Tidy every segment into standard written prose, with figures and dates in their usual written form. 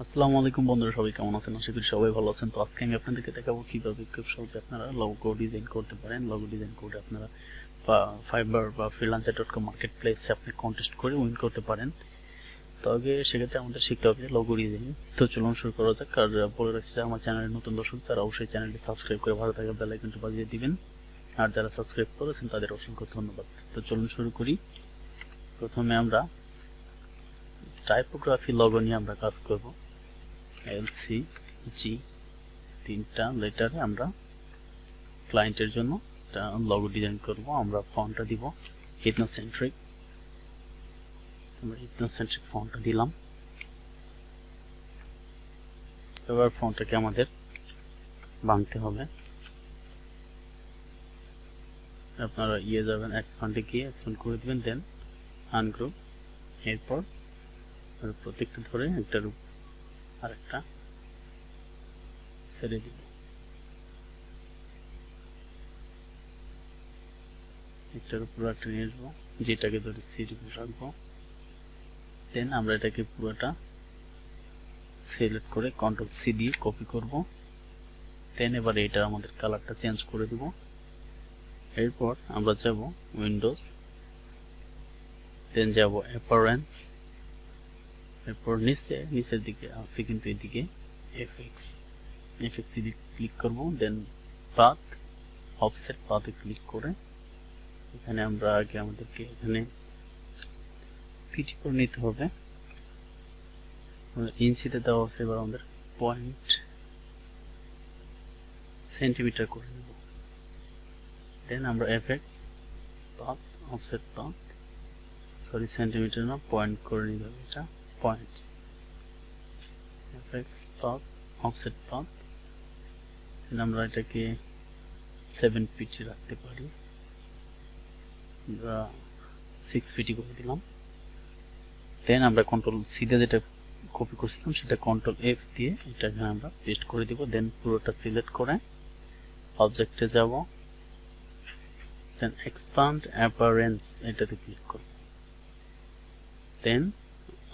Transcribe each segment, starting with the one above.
আসসালামু আলাইকুম বন্ধুরা, সবাই কেমন আছেন? আশা করি সবাই ভালো আছেন। তো আজকে আমি আপনাদেরকে দেখাবো কিভাবে খুব সহজে আপনারা লোগো ডিজাইন করতে পারেন। লোগো ডিজাইন করে আপনারা ফাইবার বা freelancer.com মার্কেট প্লেসে আপনি কন্টেস্ট করে উইন করতে পারেন। তবে সেক্ষেত্রে আমাদের শিখতে হবে লোগো ডিজাইন। তো চলুন শুরু করা যাক। আর বলে রাখছি যে আমার চ্যানেলের নতুন দর্শক যারা অবশ্যই চ্যানেলটি সাবস্ক্রাইব করে ভালো থাকা বেল আইকনটি বাজিয়ে দিবেন, আর যারা সাবস্ক্রাইব করেছেন তাদের অসংখ্য ধন্যবাদ। তো চলুন শুরু করি। প্রথমে আমরা টাইপোগ্রাফি লগো নিয়ে আমরা কাজ করব। LCG তিনটা লেটারে আমরা ক্লায়েন্টের জন্য একটা লগো ডিজাইন করব। আমরা ফন্টটা দিব ইথনোসেন্ট্রিক। আমরা ইথনোসেন্ট্রিক ফন্টটা দিলাম। এবার ফন্টটাকে আমাদের ভাঙতে হবে। আপনারা যাবেন এক্সপ্যান্ডে গিয়ে এক্সপ্যান্ড করে দিবেন, দেন আনগ্রুপ। এরপর প্রত্যেকটা ধরে একটার আরেকটা ছেড়ে দিব। একটার উপর একটা নিয়ে আসবো, যেটাকে ধরে সিডি রাখবো। দেন আমরা এটাকে পুরোটা সিলেক্ট করে কন্ট্রোল সি দিয়ে কপি করব। দেন এবার এটা আমাদের কালারটা চেঞ্জ করে দিব। এরপর আমরা যাব উইন্ডোজ, দেন যাব অ্যাপারেন্স। এরপর নিচের দিকে আছে কিন্তু এদিকে এফএক্স দিয়ে ক্লিক করব। দেন পাথ, অফসেট পাথে ক্লিক করে এখানে আমরা আগে আমাদেরকে এখানে পিটি করে নিতে হবে। ইঞ্চিতে দেওয়া আছে, এবার আমাদের পয়েন্ট সেন্টিমিটার করে নেব। দেন আমরা FX path, offset path, sorry centimetre না, পয়েন্ট করে নিতে হবে। এটা points, FX path, offset path. Then আমরা এটাকে 7 পিটি রাখতে পারি, আমরা 6 পিটি করে দিলাম। দেন আমরা কন্ট্রোল সি দিয়ে যেটা কপি করছিলাম সেটা কন্ট্রোল এফ দিয়ে এটা এখানে আমরা পেস্ট করে দিব। দেন পুরোটা সিলেক্ট করে অবজেক্টে যাব, দেন এক্সপ্যান্ড অ্যাপারেন্স এটাতে ক্লিক করব। দেন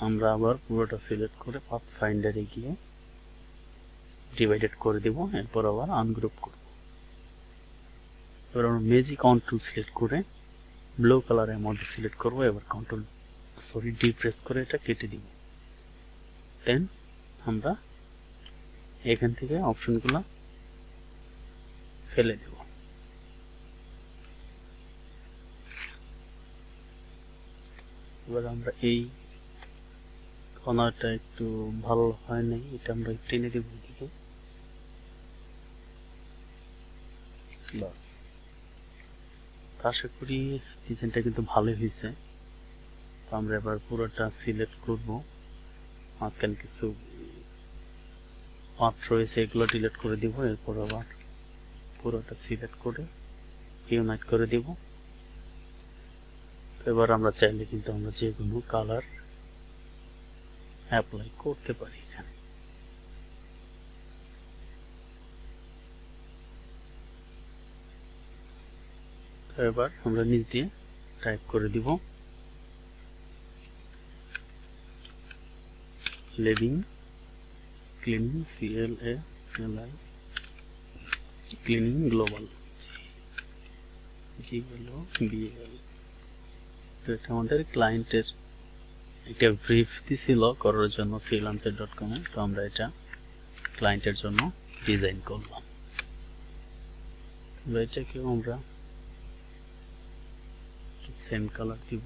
আমরা আবার পুরোটা সিলেক্ট করে পাথ ফাইন্ডারে গিয়ে ডিভাইডেড করে দিব। এরপর আবার আনগ্রুপ করব। এবার আমরা ম্যাজিক কন্ট্রোল সিলেক্ট করে ব্লু কালারের মধ্যে সিলেক্ট করব। এবার ডি প্রেস করে এটা কেটে দিব। দেন আমরা এখান থেকে অপশনগুলো ফেলে দেব। এবার আমরা এই কর্নারটা একটু ভালো হয় নাই, এটা আমরা টেনে দেব এদিকে। বাস, আশা করি ডিজাইনটা কিন্তু ভালোই হয়েছে। তো আমরা এবার পুরোটা সিলেক্ট করব। মাঝখানে কিছু পার্ট রয়েছে, এগুলো ডিলিট করে দিব। এরপর আবার পুরোটা সিলেক্ট করে ইউনাইট করে দিব। তো এবার আমরা চাইলে কিন্তু আমরা যে কোনো কালার অ্যাপ্লাই করতে পারি এখানে। তো এবার আমরা নিচ দিয়ে টাইপ করে দিব living cleaning, CLALI cleaning global, GLOBAL। তো এটা আমাদের ক্লায়েন্টের একটা ব্রিফ দিছিল করার জন্য freelancer.com এ। তো আমরা এটা ক্লায়েন্টের জন্য ডিজাইন করলাম। এটাকেও আমরা সেম কালার দিব।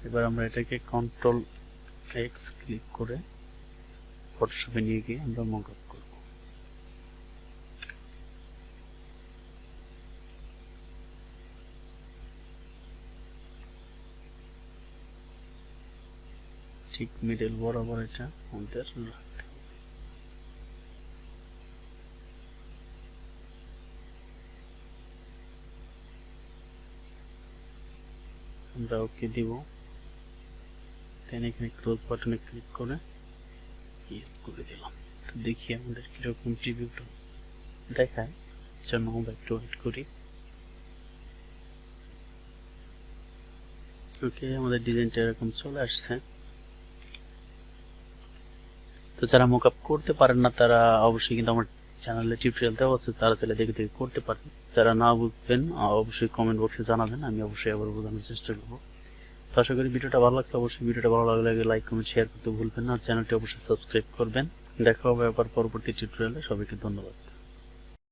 এবার আমরা এটাকে কন্ট্রোল এক্স ক্লিক করে ফটোশপে নিয়ে গিয়ে আমরা মকআপ করব। ঠিক মিডল বরাবর এটা আমাদের রাখতে হবে। আমরা ওকে দিব। দেন এখানে ক্লোজ বাটনে ক্লিক করে ইয়েস করে দিলাম। তো দেখি আমাদের কিরকম প্রিভিউটা দেখায়, জন্য আমরা একটু ওয়েট করি। ওকে, আমাদের ডিজাইনটা এরকম চলে আসছে। তো যারা মোকআপ করতে পারেন না তারা অবশ্যই কিন্তু আমার চ্যানেলে টিউটোরিয়াল দেওয়া আছে, তারা চাইলে দেখে দেখে করতে পারেন। যারা না বুঝবেন অবশ্যই কমেন্ট বক্সে জানাবেন, আমি অবশ্যই আবার বোঝানোর চেষ্টা করব। তো আশা করি ভিডিওটা ভালো লাগছে। অবশ্যই ভিডিওটা ভালো লাগলে লাইক কমেন্ট শেয়ার করতে ভুলবেন না, আর চ্যানেলটি অবশ্যই সাবস্ক্রাইব করবেন। দেখা হবে আবার পরবর্তী টিউটোরিয়ালে। সবাইকে ধন্যবাদ।